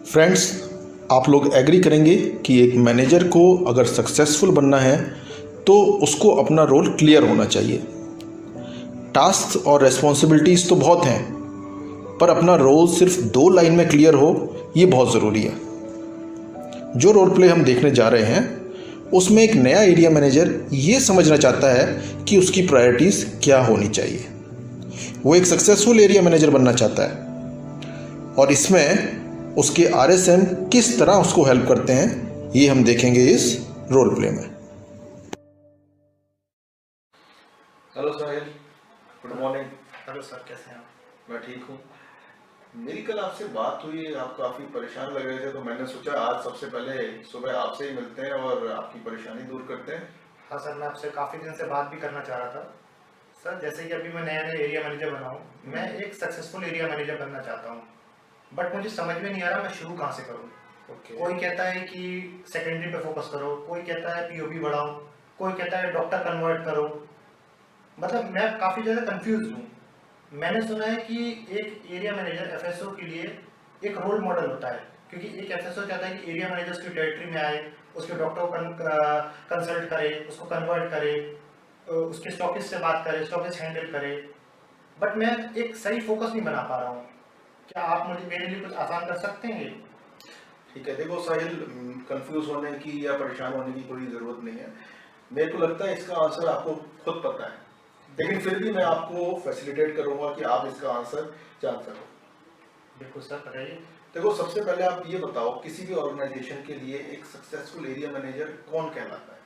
Friends, आप लोग agree करेंगे कि एक मैनेजर को अगर सक्सेसफुल बनना है तो उसको अपना रोल क्लियर होना चाहिए। टास्क और रेस्पॉन्सिबिलिटीज़ तो बहुत हैं, पर अपना रोल सिर्फ 2 लाइन में क्लियर हो, ये बहुत ज़रूरी है। जो रोल प्ले हम देखने जा रहे हैं उसमें एक नया एरिया मैनेजर ये समझना चाहता है कि उसकी प्रायोरिटीज़ क्या होनी चाहिए। वो एक सक्सेसफुल एरिया मैनेजर बनना चाहता है और इसमें उसके आरएसएम किस तरह उसको हेल्प करते हैं, ये हम देखेंगे इस रोल प्ले में। हेलो साहिल, गुड मॉर्निंग। हेलो सर, कैसे हैं आप? मैं ठीक हूँ। मेरी कल आपसे बात हुई, आप काफ़ी परेशान लग रहे थे, तो मैंने सोचा आज सबसे पहले सुबह आपसे ही मिलते हैं और आपकी परेशानी दूर करते हैं। हाँ सर, मैं आपसे काफ़ी दिन से बात भी करना चाह रहा था। सर, जैसे कि अभी मैं नया एरिया मैनेजर बना हूँ, मैं एक सक्सेसफुल एरिया मैनेजर बनना चाहता हूँ, बट मुझे समझ में नहीं आ रहा मैं शुरू कहाँ से करूँ। कोई कहता है कि सेकेंडरी पे फोकस करो, कोई कहता है पीओबी बढ़ाओ, कोई कहता है डॉक्टर कन्वर्ट करो। मतलब मैं काफ़ी ज़्यादा कंफ्यूज हूँ। मैंने सुना है कि एक एरिया मैनेजर एफएसओ के लिए एक रोल मॉडल होता है, क्योंकि एक एफएसओ चाहता है कि एरिया मैनेजर उसकी टेरिटरी में आए, उसके डॉक्टर को कंसल्ट करे, उसको कन्वर्ट करे, उसके स्टॉकिस्ट से बात करे, स्टॉकिस्ट हैंडल करे। बट मैं एक सही फोकस नहीं बना पा रहा हूँ। क्या आप मुझे मेरे लिए कुछ आसान कर सकते हैं? ठीक है, देखो साहिल, कंफ्यूज होने की या परेशान होने की कोई ज़रूरत नहीं है। मेरे को लगता है इसका आंसर आपको खुद पता है, लेकिन फिर भी मैं आपको फैसिलिटेट करूँगा कि आप इसका आंसर जान सको। बिल्कुल सर, बताइए। देखो, सबसे पहले आप ये बताओ, किसी भी ऑर्गेनाइजेशन के लिए एक सक्सेसफुल एरिया मैनेजर कौन कहलाता है?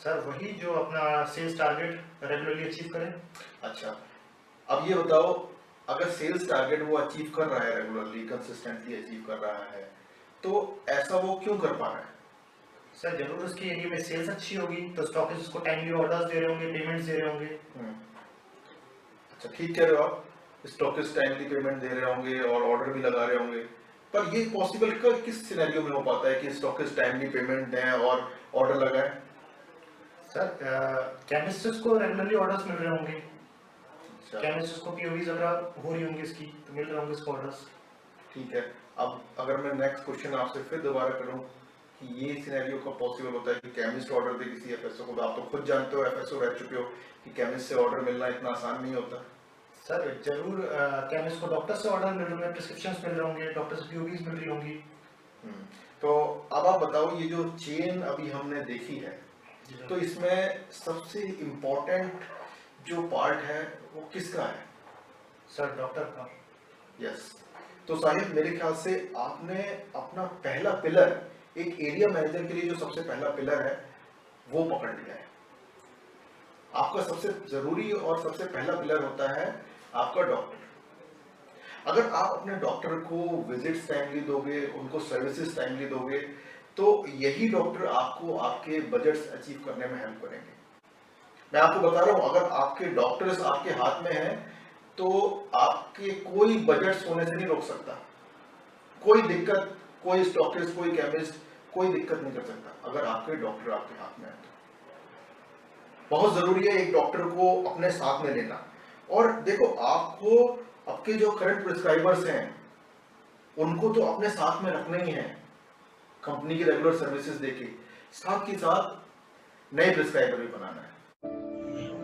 सर, वही जो अपना सेल्स टारगेट रेगुलरली अचीव करे। अच्छा, अब ये बताओ, अगर सेल्स टारगेट वो अचीव कर रहा है, रेगुलरली कंसिस्टेंटली अचीव कर रहा है, तो ऐसा वो क्यों कर पा रहा है? सर, जरूर उसके एरिया में सेल्स अच्छी होगी, तो स्टॉकिस्ट उसको टाइमली ऑर्डर्स दे रहे होंगे, पेमेंट्स दे रहे होंगे। अच्छा, ठीक कह रहे हो आप, स्टॉकिस्ट टाइमली पेमेंट दे रहे होंगे और ऑर्डर भी लगा रहे होंगे, पर ये पॉसिबल किस सिनेरियो में हो पाता है कि स्टॉकिस्ट टाइमली पेमेंट दें और ऑर्डर लगाएं? सर, केमिस्ट्स को रेगुलरली ऑर्डर्स मिल रहे होंगे। अच्छा, केमिस्ट्स को पीओवीज अगर हो रही होंगी इसकी, तो मिल रहे होंगे इसको ऑर्डर्स। ठीक है। अब अगर मैं नेक्स्ट क्वेश्चन आपसे फिर दोबारा करूं कि ये सिनेरियो कब पॉसिबल होता है कि केमिस्ट ऑर्डर दे किसी एफएसओ को, तो आप तो खुद जानते हो, एफएसओ रह चुके हो, कि केमिस्ट से ऑर्डर मिलना इतना आसान नहीं होता। सर, जरूर केमिस्ट को डॉक्टर से ऑर्डर मिल रहे होंगे, प्रिस्क्रिप्शंस मिल रहे होंगे, डॉक्टर से पीओवीज मिल रही होंगी। तो अब आप बताओ, ये जो चेन अभी हमने देखी है, तो इसमें सबसे इम्पोर्टेंट जो पार्ट है वो किसका है? सर, डॉक्टर का। यस। तो साहिब, मेरे ख्याल से आपने अपना पहला पिलर, एक एरिया मैनेजर के लिए जो सबसे पहला पिलर है वो पकड़ लिया है। आपका सबसे जरूरी और सबसे पहला पिलर होता है आपका डॉक्टर। अगर आप अपने डॉक्टर को विजिट्स टाइमली दोगे, उनको सर्विसेज टाइमली दोगे, तो यही डॉक्टर आपको आपके बजट्स अचीव करने में हेल्प करेंगे। मैं आपको बता रहा हूं, अगर आपके डॉक्टर्स आपके हाथ में हैं तो आपके कोई बजट्स होने से नहीं रोक सकता। कोई दिक्कत, कोई स्टॉकिस्ट, कोई केमिस्ट, कोई दिक्कत नहीं कर सकता अगर आपके डॉक्टर आपके हाथ में है। बहुत जरूरी है एक डॉक्टर को अपने साथ में लेना। और देखो, आपको आपके जो करंट प्रिस्क्राइबर्स हैं उनको तो अपने साथ में रखना ही है, कंपनी की रेगुलर सर्विसेज देके, साथ ही साथ नए प्रिस्क्राइबर भी बनाना है।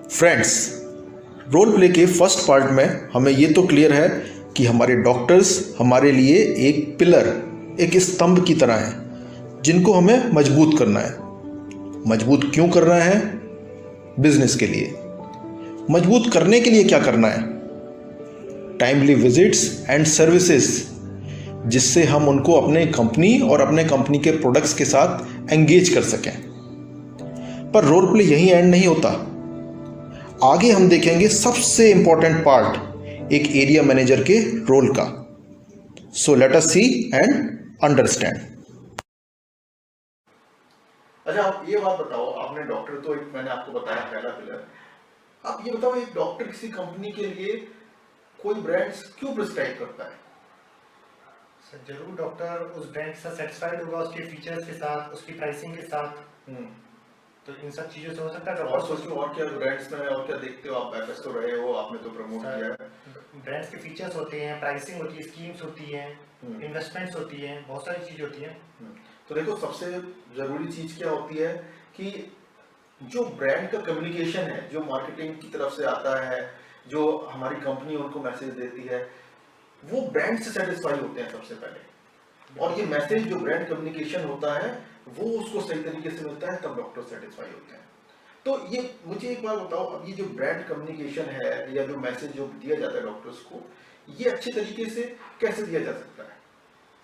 फ्रेंड्स, रोल प्ले के फर्स्ट पार्ट में हमें ये तो क्लियर है कि हमारे डॉक्टर्स हमारे लिए एक पिलर, एक स्तंभ की तरह हैं जिनको हमें मजबूत करना है। मजबूत क्यों करना है? बिजनेस के लिए। मजबूत करने के लिए क्या करना है? टाइमली विजिट्स एंड सर्विसेज, जिससे हम उनको अपने कंपनी और अपने कंपनी के प्रोडक्ट्स के साथ एंगेज कर सकें। पर रोल प्ले यहीं एंड नहीं होता। आगे हम देखेंगे सबसे इंपॉर्टेंट पार्ट एक एरिया मैनेजर के रोल का। So let us see and understand. अच्छा, आप ये बात बताओ, आपने डॉक्टर तो एक मैंने आपको बताया पहला पिलर। आप ये बताओ, एक डॉक्टर किसी कंपनी के लिए कोई ब्रांड्स क्यों प्रिस्क्राइब करता है? सर, जरूर डॉक्टर उस ब्रांड से सेटिस्फाइड होगा, उसके फीचर्स के साथ, उसकी प्राइसिंग के साथ। तो इन सब चीज़ों से हो सकता है और सोचो और क्या ब्रांड्स में और क्या देखते हो आप, एफएस तो रहे हो, आपने तो प्रमोट किया है। ब्रांड्स के फीचर्स होते हैं, प्राइसिंग होती है, स्कीम्स होती हैं, इन्वेस्टमेंट्स होती हैं, बहुत सारी चीज़ होती हैं। तो देखो सबसे जरूरी चीज क्या होती है कि जो ब्रांड का कम्युनिकेशन है, जो मार्केटिंग की तरफ से आता है, जो हमारी कंपनी उनको मैसेज देती है, वो ब्रांड से सेटिस्फाई होते हैं सबसे पहले। और ये मैसेज जो ब्रांड कम्युनिकेशन होता है वो उसको सही तरीके से मिलता है, तब डॉक्टर सेटिस्फाई होते हैं। तो ये मुझे एक बार बताओ, अब ये जो ब्रांड कम्युनिकेशन है या जो मैसेज जो दिया जाता है डॉक्टर्स को, ये अच्छे तरीके से कैसे दिया जा सकता है?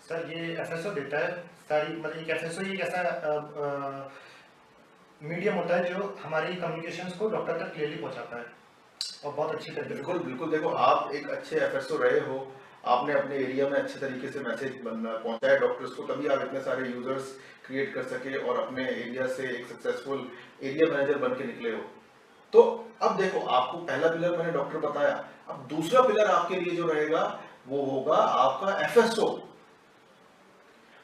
सर ये एफएसओ देता है सारी, मतलब एक एफएसओ ही एक ऐसा मीडियम होता है जो हमारी कम्युनिकेशंस को डॉक्टर तक क्लियरली पहुंचाता है और बहुत अच्छी तरीके से। बिल्कुल बिल्कुल, देखो आप एक अच्छे एफएसओ रहे हो, आपने अपने एरिया में अच्छे तरीके से मैसेज पहुंचाया डॉक्टर्स को, तभी आप इतने सारे यूजर्स क्रिएट कर सके और अपने एरिया से एक सक्सेसफुल एरिया मैनेजर बन के निकले हो। तो अब देखो, आपको पहला पिलर मैंने डॉक्टर बताया, अब दूसरा पिलर आपके लिए जो रहेगा वो होगा आपका एफएसओ।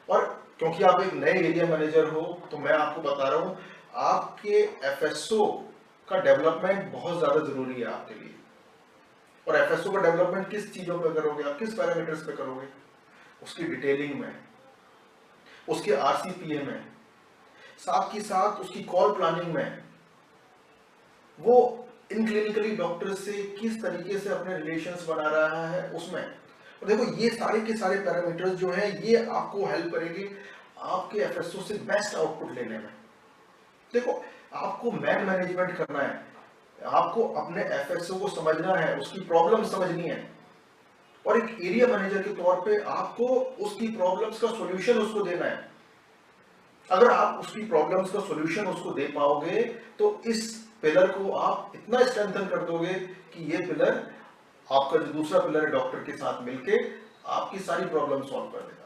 और क्योंकि आप एक नए एरिया मैनेजर हो तो मैं आपको बता रहा हूं, आपके एफएसओ का डेवलपमेंट बहुत ज्यादा जरूरी है आपके लिए। और एफएसओ का डेवलपमेंट किस चीजों पे करोगे आप, किस पैरामीटर्स पे करोगे? उसकी डिटेलिंग में, उसके आरसीपीए में, साथ ही साथ उसकी कॉल प्लानिंग में, वो इन क्लिनिकली डॉक्टर से किस तरीके से अपने रिलेशंस बना रहा है उसमें। और देखो ये सारे के सारे पैरामीटर्स जो हैं ये आपको हेल्प करेंगे आपके एफएसओ से बेस्ट आउटपुट लेने में। देखो आपको मैनेजमेंट करना है, आपको अपने एफएसओ को समझना है, उसकी प्रॉब्लम समझनी है, और एक एरिया मैनेजर के तौर पे आपको उसकी प्रॉब्लम्स का सॉल्यूशन उसको देना है। अगर आप उसकी प्रॉब्लम्स का सॉल्यूशन उसको दे पाओगे तो इस पिलर को आप इतना स्ट्रेंथन कर दोगे कि ये पिलर आपका जो दूसरा पिलर है डॉक्टर के साथ मिलके आपकी सारी प्रॉब्लम सॉल्व कर देगा।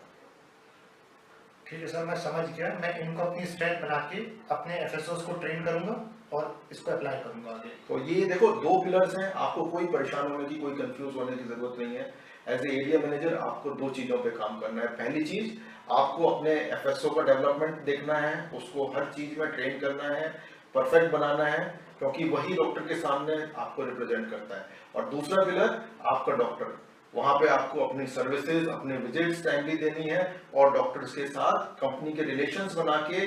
ठीक है सर, मैं समझ गया। मैं इनको अपनी स्ट्रेंथ बना के अपने एफएसओस को ट्रेन करूंगा और इसको अप्लाई करूंगा आगे। तो ये देखो दो पिलर्स हैं, आपको कोई परेशान होने की, कोई कंफ्यूज होने की जरूरत नहीं है। एज ए एरिया मैनेजर आपको दो चीजों पे काम करना है। पहली चीज, आपको अपने एफएसओ का डेवलपमेंट देखना है, उसको हर चीज में ट्रेन करना है, परफेक्ट बनाना है, क्योंकि वही डॉक्टर के सामने आपको रिप्रेजेंट करता है। और दूसरा पिलर आपका डॉक्टर, वहां पे आपको अपनी सर्विसेज, अपने विजिट्स टाइमली देनी है और डॉक्टर्स के साथ कंपनी के रिलेशंस बना के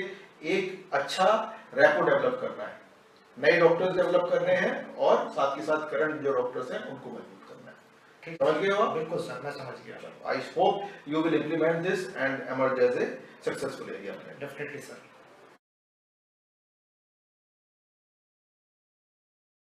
एक अच्छा रैपो डेवलप करना है। नए डॉक्टर्स डेवलप करने हैं और साथ ही साथ करंट जो डॉक्टर्स हैं उनको मजबूत करना है। ठीक, समझ गए हो आप? बिल्कुल सर, मैं समझ गया। I hope you will implement this and emerge as a successful area manager. Definitely sir.